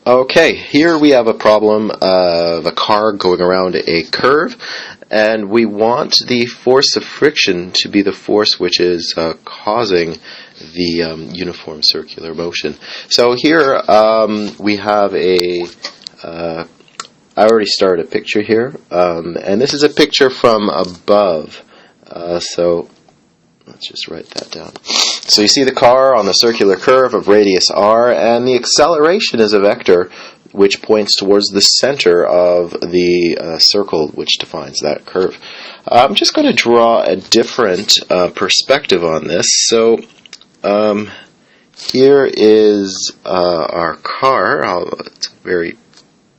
Okay, here we have a problem of a car going around a curve, and we want the force of friction to be the force which is causing the uniform circular motion. So here we have I already started a picture here, and this is a picture from above. So let's just write that down. So you see the car on the circular curve of radius r, and the acceleration is a vector which points towards the center of the circle which defines that curve. I'm just going to draw a different perspective on this. So here is our car. It's a very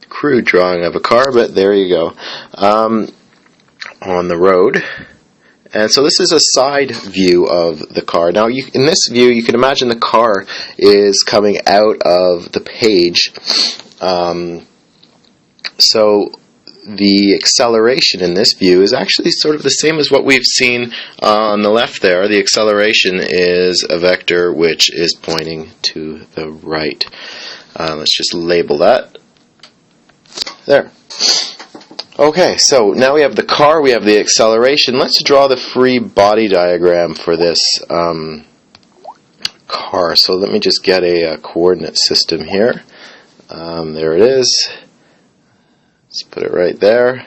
crude drawing of a car, but there you go, on the road. And so this is a side view of the car. Now, in this view, you can imagine the car is coming out of the page. So the acceleration in this view is actually sort of the same as what we've seen on the left there. The acceleration is a vector which is pointing to the right. Let's just label that. There. Okay, so now we have the car, we have the acceleration. Let's draw the free body diagram for this car. So let me just get a coordinate system here. There it is. Let's put it right there.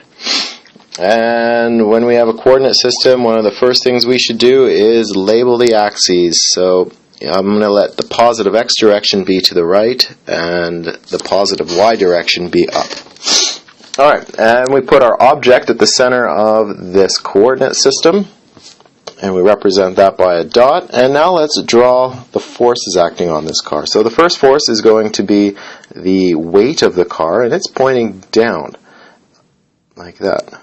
And when we have a coordinate system, one of the first things we should do is label the axes. So I'm going to let the positive x direction be to the right and the positive y direction be up. Alright, and we put our object at the center of this coordinate system, and we represent that by a dot. And now let's draw the forces acting on this car. So the first force is going to be the weight of the car, and it's pointing down, like that.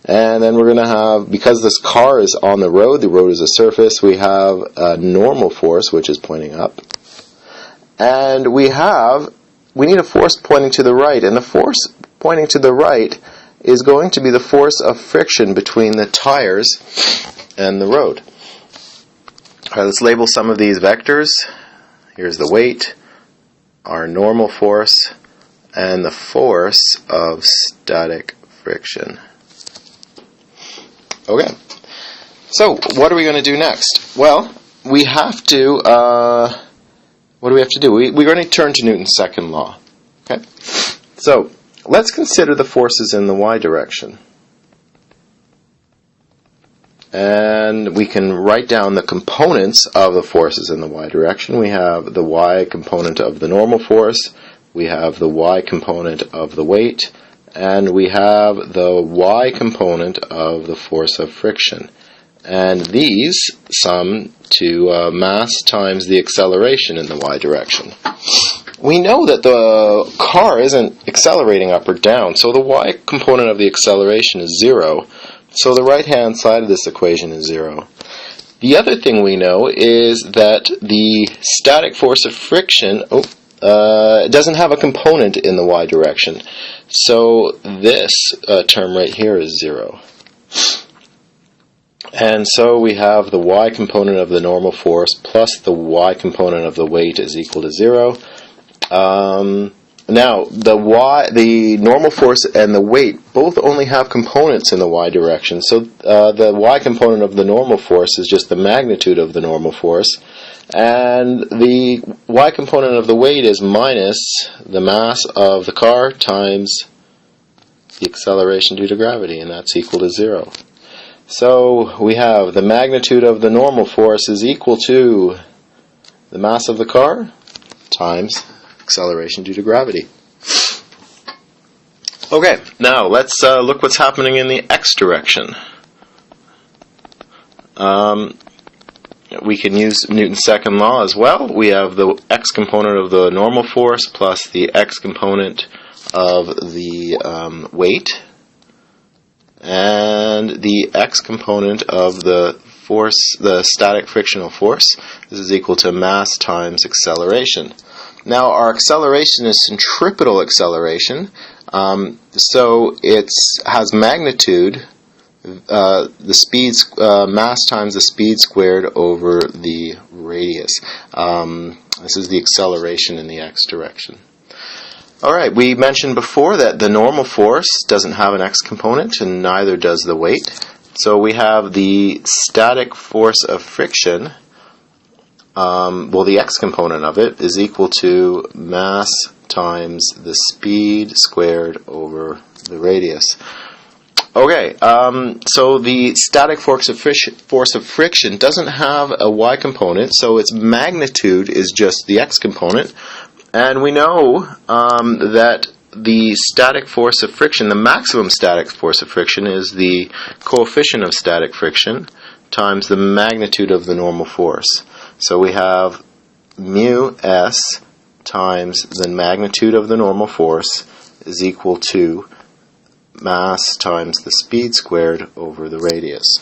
And then we're going to have, because this car is on the road is a surface, we have a normal force which is pointing up. And we need a force pointing to the right, and the force pointing to the right is going to be the force of friction between the tires and the road. Alright, let's label some of these vectors. Here's the weight, our normal force, and the force of static friction. Okay, so what are we going to do next? Well, we have to, what do we have to do? We're going to turn to Newton's second law. Okay, so let's consider the forces in the y direction. And we can write down the components of the forces in the y direction. We have the y component of the normal force, we have the y component of the weight, and we have the y component of the force of friction. And these sum to mass times the acceleration in the y direction. We know that the car isn't accelerating up or down, so the y component of the acceleration is 0. So the right-hand side of this equation is 0. The other thing we know is that the static force of friction doesn't have a component in the y direction. So this term right here is 0. And so we have the y component of the normal force plus the y component of the weight is equal to 0. Now, the normal force and the weight both only have components in the y direction. So the y component of the normal force is just the magnitude of the normal force. And the y component of the weight is minus the mass of the car times the acceleration due to gravity, and that's equal to 0. So we have the magnitude of the normal force is equal to the mass of the car times acceleration due to gravity. Okay, now let's look what's happening in the x direction. We can use Newton's second law as well. We have the x component of the normal force plus the x component of the weight, and the x component of the force, the static frictional force. This is equal to mass times acceleration. Now our acceleration is centripetal acceleration, so it has magnitude, the speed, mass times the speed squared over the radius. This is the acceleration in the x direction. Alright, we mentioned before that the normal force doesn't have an x component, and neither does the weight. So we have the static force of friction, well, the x component of it is equal to mass times the speed squared over the radius. Okay, so the static force of friction doesn't have a y component, so its magnitude is just the x component. And we know that the static force of friction, the maximum static force of friction, is the coefficient of static friction times the magnitude of the normal force. So we have mu s times the magnitude of the normal force is equal to mass times the speed squared over the radius.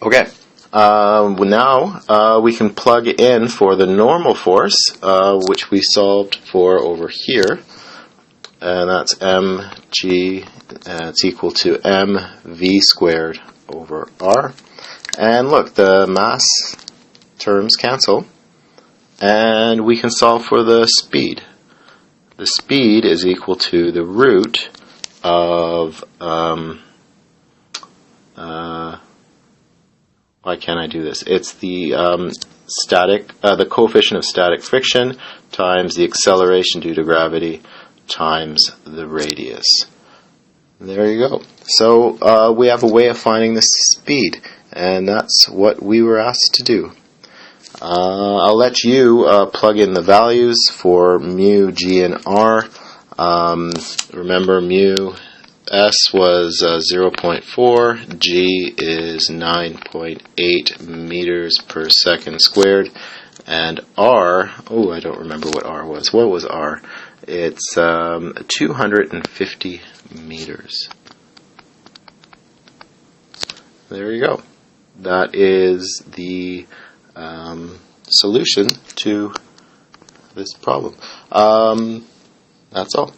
Okay, now we can plug in for the normal force, which we solved for over here, and that's mg, it's equal to mv squared over r. And look, the mass terms cancel, and we can solve for the speed. The speed is equal to the root of, why can't I do this? It's the the coefficient of static friction times the acceleration due to gravity times the radius. There you go. So we have a way of finding the speed, and that's what we were asked to do. I'll let you plug in the values for mu, g, and r. Remember, mu s was 0.4, g is 9.8 meters per second squared, and r, oh, I don't remember what r was. What was r? It's 250 meters. There you go. That is the solution to this problem. That's all.